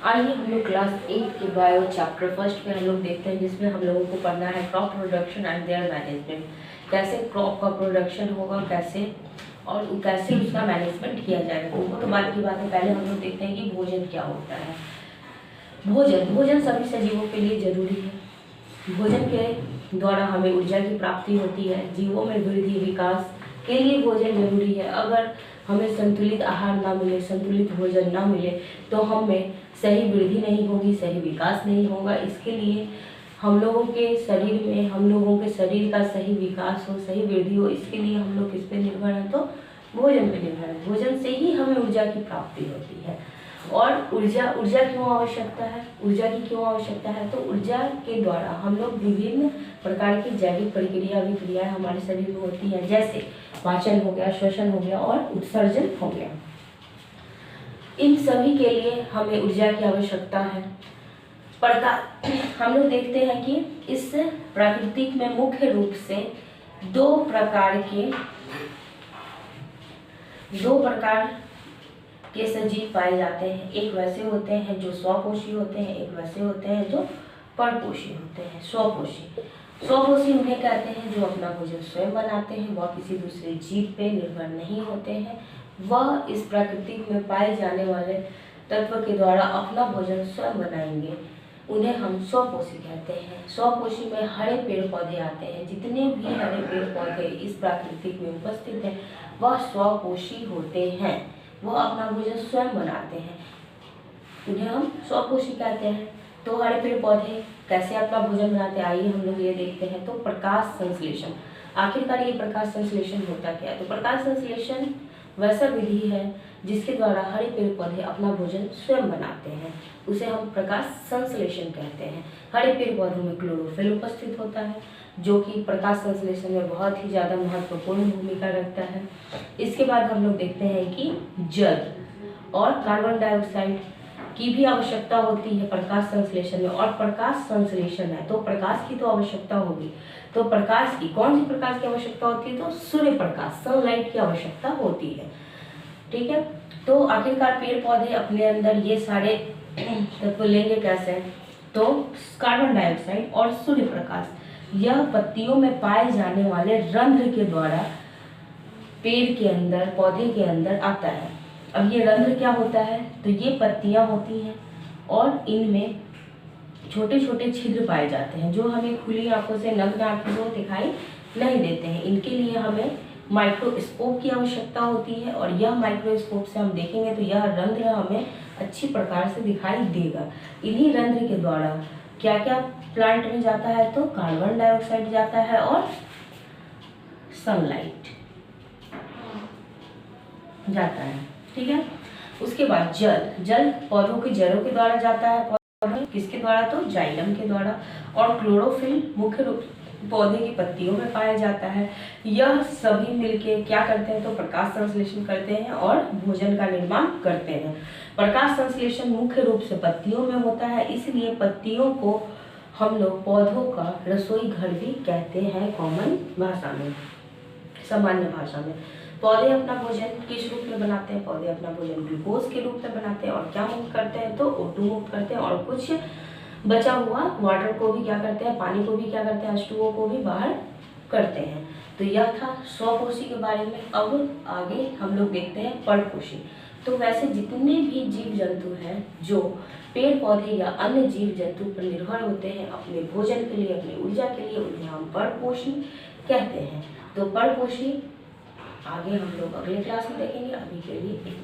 आइए हम लोग क्लास 8 के बायो चैप्टर फर्स्ट में हम लोग देखते हैं, जिसमें हम लोगों को पढ़ना है crop production and there management. कैसे क्रॉप का प्रोडक्शन होगा, कैसे उसका मैनेजमेंट किया जाएगा। तो वो तो बात की बात है। पहले हम लोग देखते हैं कि भोजन क्या होता है। भोजन सभी सजीवों के लिए जरूरी है। भोजन के द्वारा हमें ऊर्जा की प्राप्ति होती है। जीवों में वृद्धि विकास के लिए भोजन जरूरी है। अगर हमें संतुलित आहार ना मिले, संतुलित भोजन ना मिले, तो हमें सही वृद्धि नहीं होगी, सही विकास नहीं होगा। इसके लिए हम लोगों के शरीर का सही विकास हो, सही वृद्धि हो, इसके लिए हम लोग किस पे निर्भर हैं? तो भोजन पे निर्भर है। भोजन से ही हमें ऊर्जा की प्राप्ति होती है। और ऊर्जा क्यों आवश्यकता है? ऊर्जा की क्यों आवश्यकता है? तो ऊर्जा के द्वारा हम लोग विभिन्न प्रकार की जैविक विक्रियाएं हमारे शरीर में होती हैं, जैसे पाचन हो गया, श्वसन हो गया और उत्सर्जन हो गया। इन सभी के लिए हमें ऊर्जा की आवश्यकता है। हम लोग देखते हैं कि इस प्राकृतिक में मुख्य रूप से दो प्रकार के सजीव पाए जाते हैं। एक वैसे होते हैं जो स्वपोषी होते हैं, एक वैसे होते हैं जो परपोषी होते हैं। स्वपोषी उन्हें कहते हैं जो अपना भोजन स्वयं बनाते हैं, वह किसी दूसरे जीव पे निर्भर नहीं होते हैं। वह इस प्रकृति में पाए जाने वाले तत्व के द्वारा अपना भोजन स्वयं बनाएंगे। उन्हें हम स्वपोषी कहते हैं। स्वपोषी में हरे पेड़ पौधे आते हैं। जितने भी हरे पेड़ पौधे इस प्रकृति में उपस्थित हैं, वह स्वपोषी होते हैं। वह अपना भोजन स्वयं बनाते हैं, उन्हें हम स्वपोषी कहते हैं। तो हरे पेड़ पौधे कैसे अपना भोजन बनाते हैं, आइए हम लोग ये देखते हैं। तो प्रकाश संश्लेषण, आखिरकार ये प्रकाश संश्लेषण होता क्या है? तो प्रकाश संश्लेषण वैसा विधि है जिसके द्वारा हरे पेड़ पौधे अपना भोजन स्वयं बनाते हैं, उसे हम प्रकाश संश्लेषण कहते हैं। हरे पेड़ पौधों में क्लोरोफिल उपस्थित होता है, जो कि प्रकाश संश्लेषण में बहुत ही ज़्यादा महत्वपूर्ण भूमिका रखता है। इसके बाद हम लोग देखते हैं कि जल और कार्बन डाइऑक्साइड की भी आवश्यकता होती है प्रकाश संश्लेषण में। और प्रकाश संश्लेषण है तो प्रकाश की तो आवश्यकता होगी। तो प्रकाश की कौन सी प्रकाश की आवश्यकता होती है? तो सूर्य प्रकाश, सनलाइट की आवश्यकता होती है। ठीक है। तो आखिरकार पेड़ पौधे अपने अंदर ये सारे तत्व लेंगे कैसे? तो कार्बन डाइऑक्साइड और सूर्य प्रकाश, यह पत्तियों में पाए जाने वाले रंध्र के द्वारा पेड़ के अंदर, पौधे के अंदर आता है। अब ये रंध्र क्या होता है? तो ये पत्तियां होती हैं और इनमें छोटे छोटे छिद्र पाए जाते हैं, जो हमें खुली आंखों से, नग्न आंखों से दिखाई नहीं देते हैं। इनके लिए हमें माइक्रोस्कोप की आवश्यकता होती है, और यह माइक्रोस्कोप से हम देखेंगे तो यह रंध्र हमें अच्छी प्रकार से दिखाई देगा। इन्हीं रंध्र के द्वारा क्या क्या प्लांट में जाता है? तो कार्बन डाइऑक्साइड जाता है और सनलाइट जाता है। ठीक है। उसके बाद जल पौधों की जड़ों के द्वारा जाता है। किसके द्वारा? तो जाइलम के द्वारा। और क्लोरोफिल मुख्य रूप पौधे की पत्तियों में पाया जाता है। यह सभी मिलके क्या करते हैं? तो प्रकाश संश्लेषण करते हैं और भोजन का निर्माण करते हैं। प्रकाश संश्लेषण मुख्य रूप से पत्तियों में होता है, इसलिए पत्तियों को हम लोग पौधों का रसोई घर भी कहते हैं, कॉमन भाषा में, सामान्य भाषा में। पौधे अपना भोजन किस रूप में बनाते हैं? पौधे अपना भोजन ग्लूकोज के रूप में बनाते हैं। और क्या मुक्त करते हैं? तो O2 मुक्त करते हैं। और कुछ बचा हुआ वाटर को भी क्या करते हैं? पानी को भी क्या करते हैं? H2O को भी बाहर करते हैं। तो यह था स्वपोषी के बारे में। अब आगे हम लोग देखते हैं परपोषी। तो वैसे जितने भी जीव जंतु हैं जो पेड़ पौधे या अन्य जीव जंतु पर निर्भर होते हैं अपने भोजन के लिए, अपनी ऊर्जा के लिए, उन्हें हम परपोषी कहते हैं। तो परपोषी आगे हम लोग अगले क्लास में देखेंगे। अभी के लिए इतना ही।